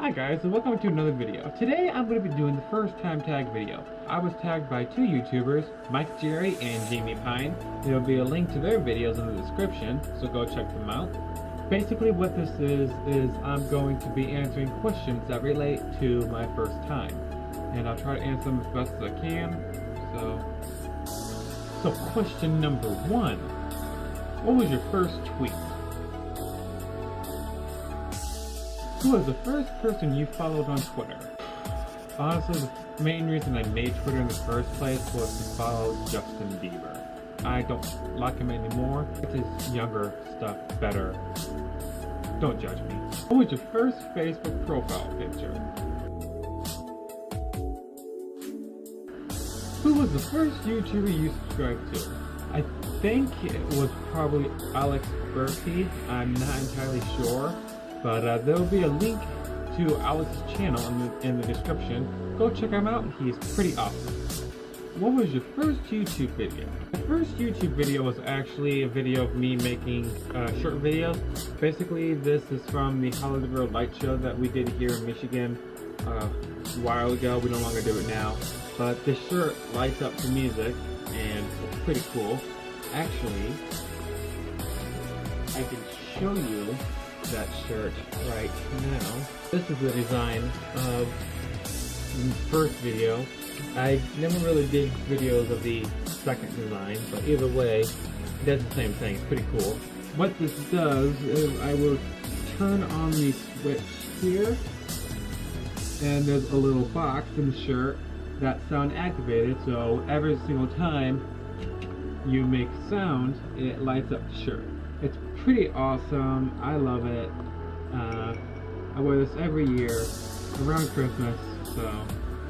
Hi guys, and welcome to another video. Today I'm going to be doing the first time tag video. I was tagged by two YouTubers, MikeJerrys and Jamie Pine. There will be a link to their videos in the description, so go check them out. Basically what this is I'm going to be answering questions that relate to my first time. And I'll try to answer them as best as I can. So question number 1. What was your first tweet? Who was the first person you followed on Twitter? Honestly, the main reason I made Twitter in the first place was to follow Justin Bieber. I don't like him anymore. It's his younger stuff better. Don't judge me. What was your first Facebook profile picture? Who was the first YouTuber you subscribed to? I think it was probably Alex Berties. I'm not entirely sure. But there will be a link to Alex's channel in the description. Go check him out. He's pretty awesome. What was your first YouTube video? My first YouTube video was actually a video of me making short videos. Basically, this is from the Hollywood Light Show that we did here in Michigan a while ago. We no longer do it now. But this shirt lights up to music, and it's pretty cool. Actually, I can show you that shirt right now. This is the design of the first video. I never really did videos of the second design, but either way, it does the same thing. It's pretty cool. What this does is I will turn on the switch here, and there's a little box in the shirt that's sound activated, so every single time you make sound, it lights up the shirt. It's pretty awesome. I love it. I wear this every year around Christmas, so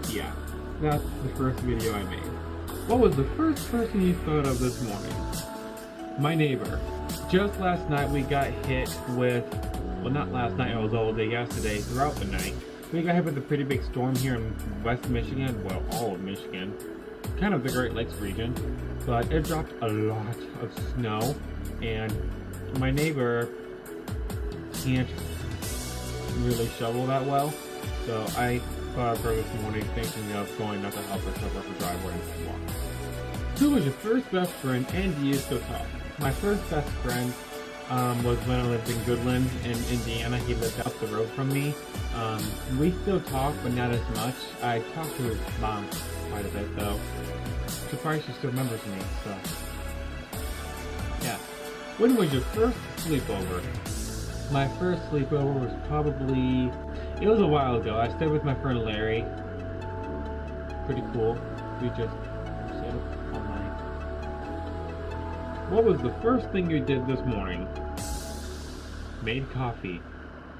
yeah. That's the first video I made. What was the first person you thought of this morning? My neighbor. Just last night we got hit with, well, not last night, it was all day yesterday, throughout the night. We got hit with a pretty big storm here in West Michigan, well, all of Michigan, kind of the Great Lakes region, but it dropped a lot of snow, and my neighbor can't really shovel that well, so I thought of her this morning thinking of going up to help her shovel up the driveway and walk. Who was your first best friend, and do you still talk? My first best friend was when I lived in Goodland in Indiana. He lived up the road from me. We still talk, but not as much. I talk to his mom quite a bit though. Surprised she still remembers me, so yeah. When was your first sleepover? My first sleepover was probably, it was a while ago. I stayed with my friend Larry. Pretty cool. We just stayed up all night. What was the first thing you did this morning? Made coffee.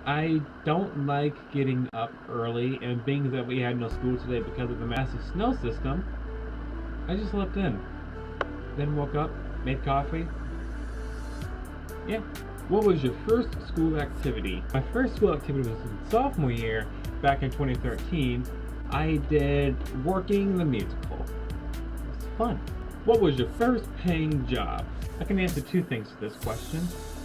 I don't like getting up early, and being that we had no school today because of the massive snow system, I just slept in. Then woke up, made coffee. Yeah. What was your first school activity? My first school activity was in sophomore year, back in 2013. I did Working the Musical. It was fun. What was your first paying job? I can answer two things to this question.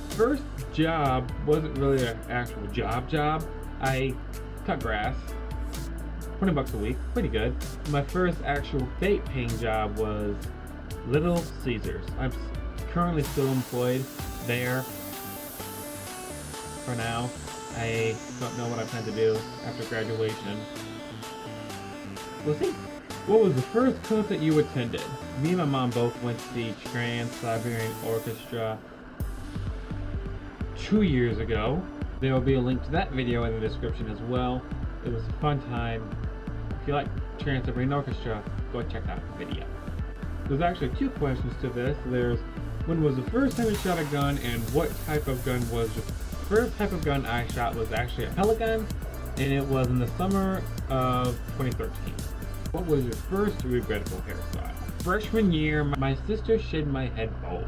First job wasn't really an actual job. I cut grass. 20 bucks a week, pretty good. My first actual state paying job was Little Caesars. I'm currently still employed there. For now, I don't know what I plan to do after graduation. We'll see. What was the first concert you attended? Me and my mom both went to the Trans-Siberian Orchestra 2 years ago. There will be a link to that video in the description as well. It was a fun time. If you like Trans-Siberian Orchestra, go check out the video. There's actually two questions to this. There's, when was the first time you shot a gun, and what type of gun was your first type of gun I shot was actually a pellet gun, and it was in the summer of 2013. What was your first regrettable hairstyle? Freshman year, my sister shaved my head bald.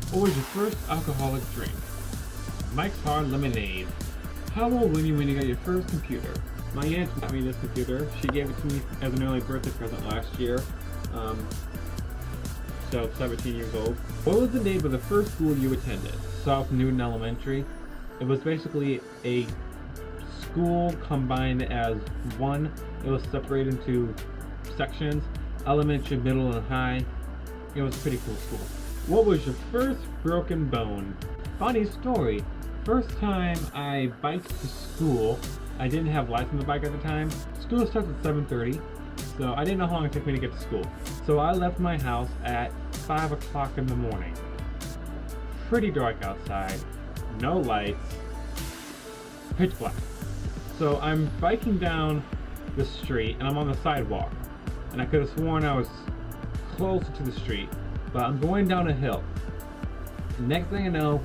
What was your first alcoholic drink? Mike's Hard Lemonade. How old were you when you got your first computer? My aunt got me this computer. She gave it to me as an early birthday present last year. So 17 years old. What was the name of the first school you attended? South Newton Elementary. It was basically a school combined as one. It was separated into sections, elementary, middle, and high. It was a pretty cool school. What was your first broken bone? Funny story. First time I biked to school, I didn't have lights on the bike at the time. School starts at 7:30, so I didn't know how long it took me to get to school. So I left my house at 5 o'clock in the morning. Pretty dark outside, no lights, pitch black. So I'm biking down the street and I'm on the sidewalk. And I could have sworn I was closer to the street, but I'm going down a hill. Next thing I know,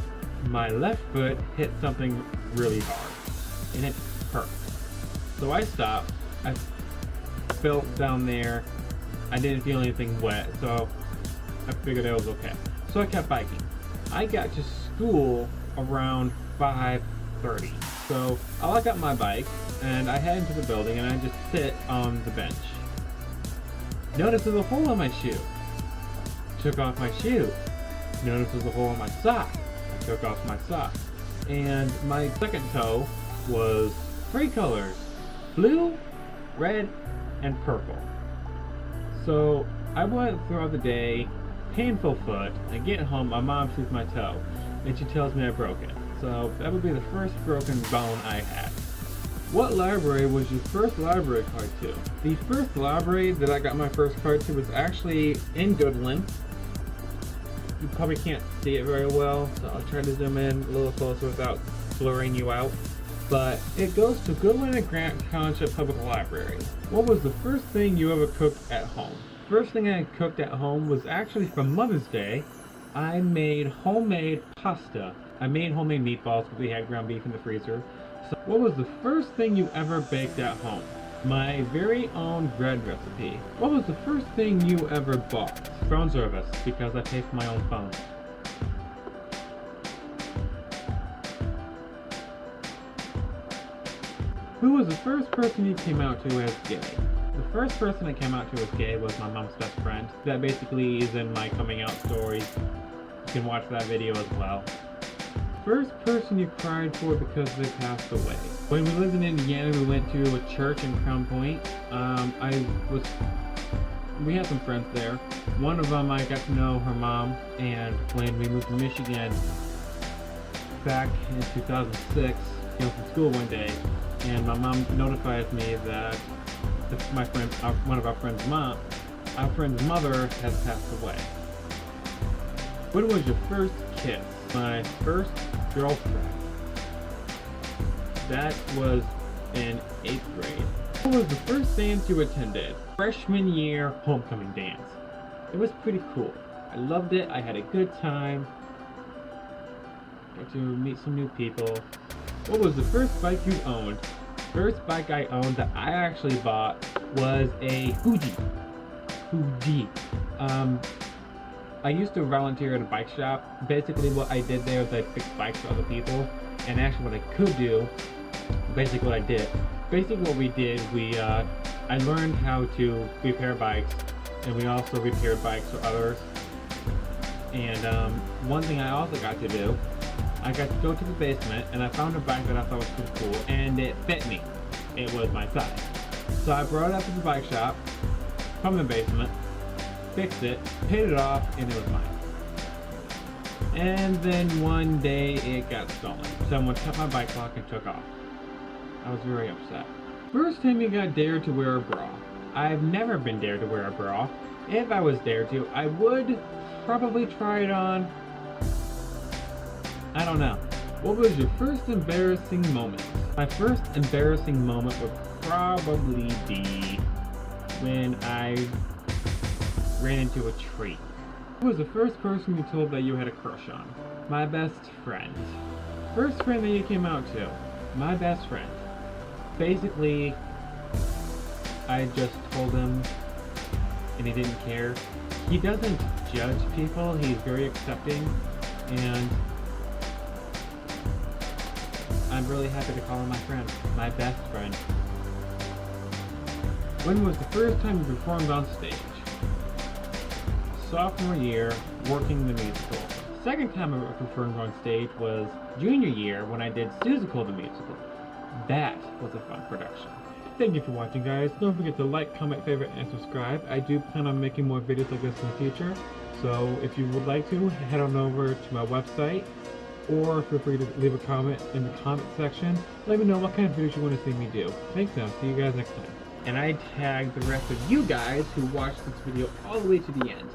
my left foot hit something really hard and it hurt. So I stopped, I felt down there, I didn't feel anything wet, so I figured it was okay. So I kept biking. I got to school around 5:30. So I lock up my bike and I head into the building and I just sit on the bench. Notice there's a hole in my shoe. Took off my shoe. Notice there's a hole in my sock. I took off my sock. And my second toe was 3 colors: blue, red, and purple. So I went throughout the day, painful foot. I get home, my mom sees my toe, and she tells me I broke it. So that would be the first broken bone I had. What library was your first library card to? The first library that I got my first card to was actually in Goodland. You probably can't see it very well, so I'll try to zoom in a little closer without blurring you out. But it goes to Goodland and Grant Township Public Library. What was the first thing you ever cooked at home? First thing I cooked at home was actually for Mother's Day. I made homemade pasta. I made homemade meatballs because we had ground beef in the freezer. So what was the first thing you ever baked at home? My very own bread recipe. What was the first thing you ever bought? Phone service, because I pay for my own phone. Who was the first person you came out to as gay? The first person I came out to as gay was my mom's best friend. That basically is in my coming out stories. You can watch that video as well. First person you cried for because they passed away. When we lived in Indiana, we went to a church in Crown Point. We had some friends there. One of them, I got to know her mom, and when we moved to Michigan back in 2006, came from school one day, and my mom notifies me that one of our friend's mother has passed away. When was your first kiss? My first girlfriend. That was in 8th grade. What was the first dance you attended? Freshman year homecoming dance. It was pretty cool. I loved it. I had a good time. Got to meet some new people. What was the first bike you owned? First bike I owned that I actually bought was a Fuji. I used to volunteer at a bike shop. Basically what I did there was I fixed bikes for other people. And actually what I could do, basically what we did, I learned how to repair bikes, and we also repaired bikes for others. And one thing I also got to do, I got to go to the basement and I found a bike that I thought was pretty cool, and it fit me. It was my size. So I brought it up to the bike shop from the basement, fixed it, paid it off, and it was mine. And then one day it got stolen. Someone cut my bike lock and took off. I was very upset. First time you got dared to wear a bra. I've never been dared to wear a bra. If I was dared to, I would probably try it on. I don't know. What was your first embarrassing moment? My first embarrassing moment would probably be when I ran into a tree. Who was the first person you told that you had a crush on? My best friend. First friend that you came out to? My best friend. Basically, I just told him and he didn't care. He doesn't judge people, he's very accepting, and I'm really happy to call him my friend, my best friend. When was the first time you performed on stage? Sophomore year, working the musical. Second time I performed on stage was junior year when I did Susical the musical. That was a fun production. Thank you for watching, guys. Don't forget to like, comment, favorite, and subscribe. I do plan on making more videos like this in the future, so if you would like to, head on over to my website, or feel free to leave a comment in the comment section. Let me know what kind of videos you want to see me do. Thanks now. See you guys next time. And I tagged the rest of you guys who watched this video all the way to the end.